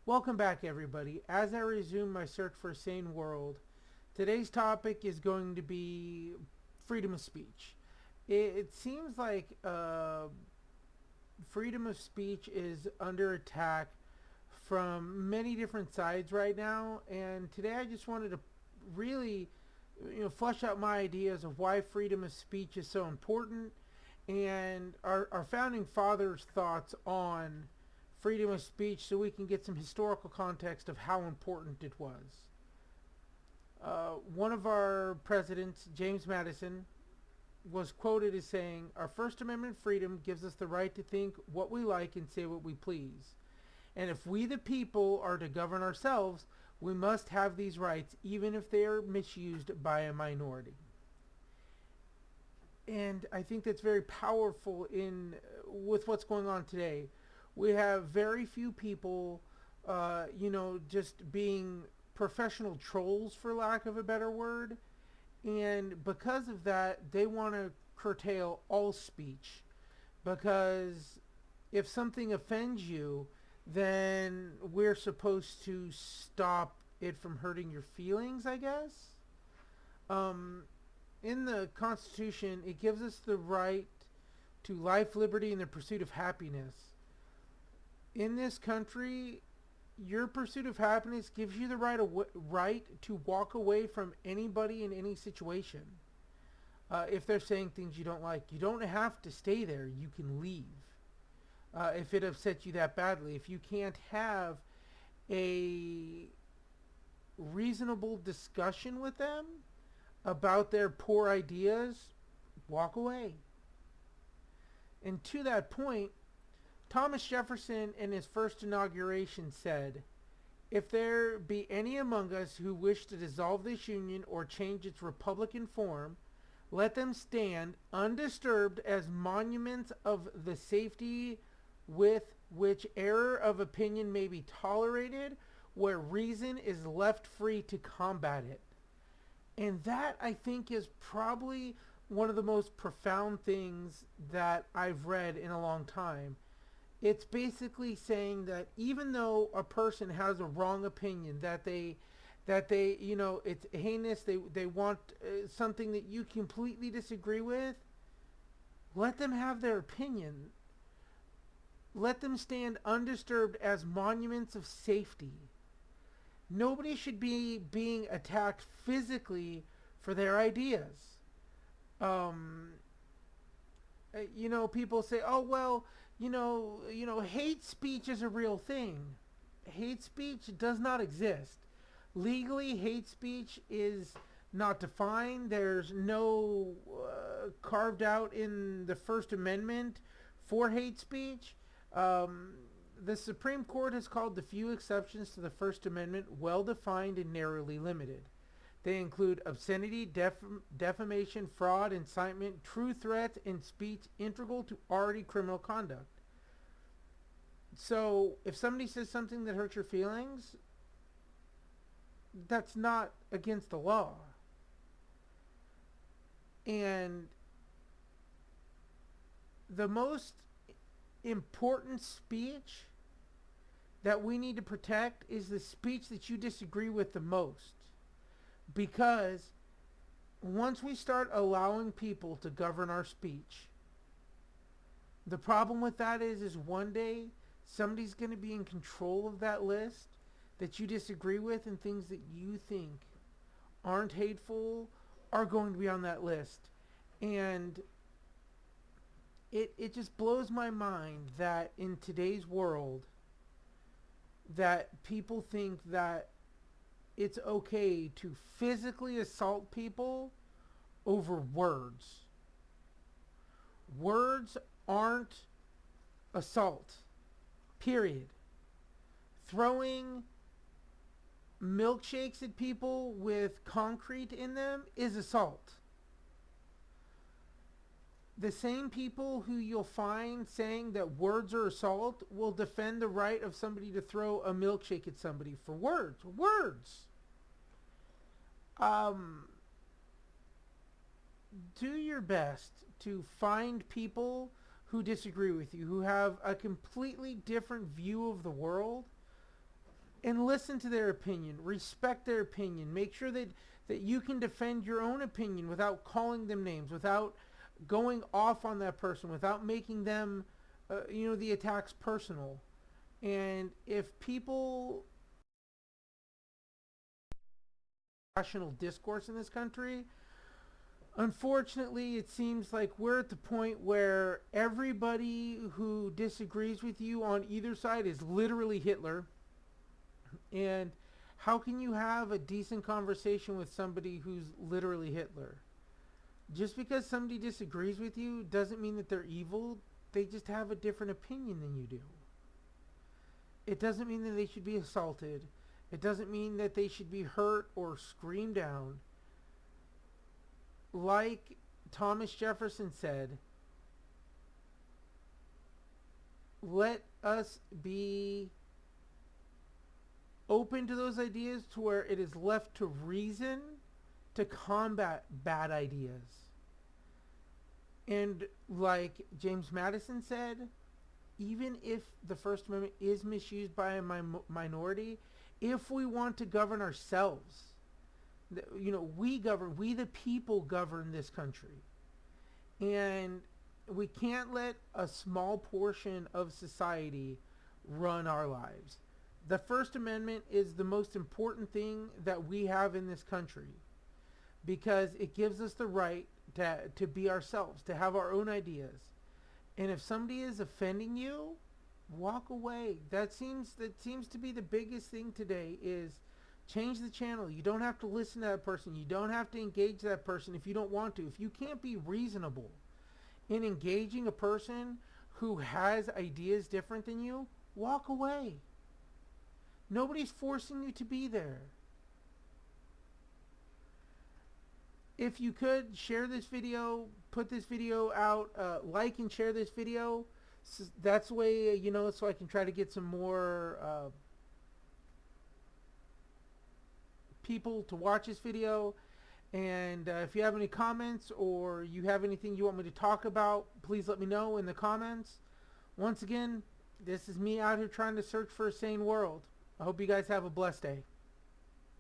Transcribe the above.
Welcome back, everybody. As I resume my search for a sane world, today's topic is going to be freedom of speech. It seems like freedom of speech is under attack from many different sides right now, and today I just wanted to really, flesh out my ideas of why freedom of speech is so important and our founding fathers' thoughts on freedom of speech so we can get some historical context of how important it was. One of our presidents, James Madison, was quoted as saying, "Our First Amendment freedom gives us the right to think what we like and say what we please. And if we, the people, are to govern ourselves, we must have these rights, even if they are misused by a minority." And I think that's very powerful in with what's going on today. We have very few people, just being professional trolls, for lack of a better word, and because of that, they want to curtail all speech. Because if something offends you, then we're supposed to stop it from hurting your feelings, I guess. Um, in the Constitution, it gives us the right to life, liberty, and the pursuit of happiness. In this country, your pursuit of happiness gives you the right to walk away from anybody in any situation. If they're saying things you don't like, you don't have to stay there. You can leave. If it upsets you that badly, if you can't have a reasonable discussion with them about their poor ideas, walk away. And to that point, Thomas Jefferson in his first inauguration said, "If there be any among us who wish to dissolve this union or change its republican form, let them stand undisturbed as monuments of the safety with which error of opinion may be tolerated, where reason is left free to combat it." And that, I think, is probably one of the most profound things that I've read in a long time. It's basically saying that even though a person has a wrong opinion, that they it's heinous, they want something that you completely disagree with, let them have their opinion. Let them stand undisturbed as monuments of safety. Nobody should be being attacked physically for their ideas. Um, people say, "Oh well, hate speech is a real thing." Hate speech does not exist. Legally, hate speech is not defined. There's no carved out in the First Amendment for hate speech. The Supreme Court has called the few exceptions to the First Amendment well defined and narrowly limited. They include obscenity, defamation, fraud, incitement, true threats, and speech integral to already criminal conduct. So, if somebody says something that hurts your feelings, that's not against the law. And the most important speech that we need to protect is the speech that you disagree with the most. Because once we start allowing people to govern our speech, the problem with that is one day somebody's going to be in control of that list that you disagree with, and things that you think aren't hateful are going to be on that list. And it just blows my mind that in today's world that people think that it's okay to physically assault people over words. Words aren't assault. Period. Throwing milkshakes at people with concrete in them is assault. The same people who you'll find saying that words are assault will defend the right of somebody to throw a milkshake at somebody for words. Words. Um, do your best to find people who disagree with you, who have a completely different view of the world, and listen to their opinion, respect their opinion, make sure that you can defend your own opinion without calling them names, without going off on that person, without making them, the attacks personal. And if people rational discourse in this country, unfortunately, it seems like we're at the point where everybody who disagrees with you on either side is literally Hitler. And how can you have a decent conversation with somebody who's literally Hitler? Just because somebody disagrees with you doesn't mean that they're evil. They just have a different opinion than you do. It doesn't mean that they should be assaulted. It doesn't mean that they should be hurt or screamed down. Like Thomas Jefferson said, let us be open to those ideas to where it is left to reason to combat bad ideas. And like James Madison said, even if the First Amendment is misused by a minority, if we want to govern ourselves, we the people govern this country. And we can't let a small portion of society run our lives. The First Amendment is the most important thing that we have in this country because it gives us the right to be ourselves, to have our own ideas. And if somebody is offending you, walk away. That seems to be the biggest thing today is change the channel. You don't have to listen to that person. You don't have to engage that person if you don't want to. If you can't be reasonable in engaging a person who has ideas different than you, walk away. Nobody's forcing you to be there. If you could, share this video, put this video out, like and share this video. So that's the way, so I can try to get some more people to watch this video. And if you have any comments or you have anything you want me to talk about, please let me know in the comments. Once again, this is me out here trying to search for a sane world. I hope you guys have a blessed day.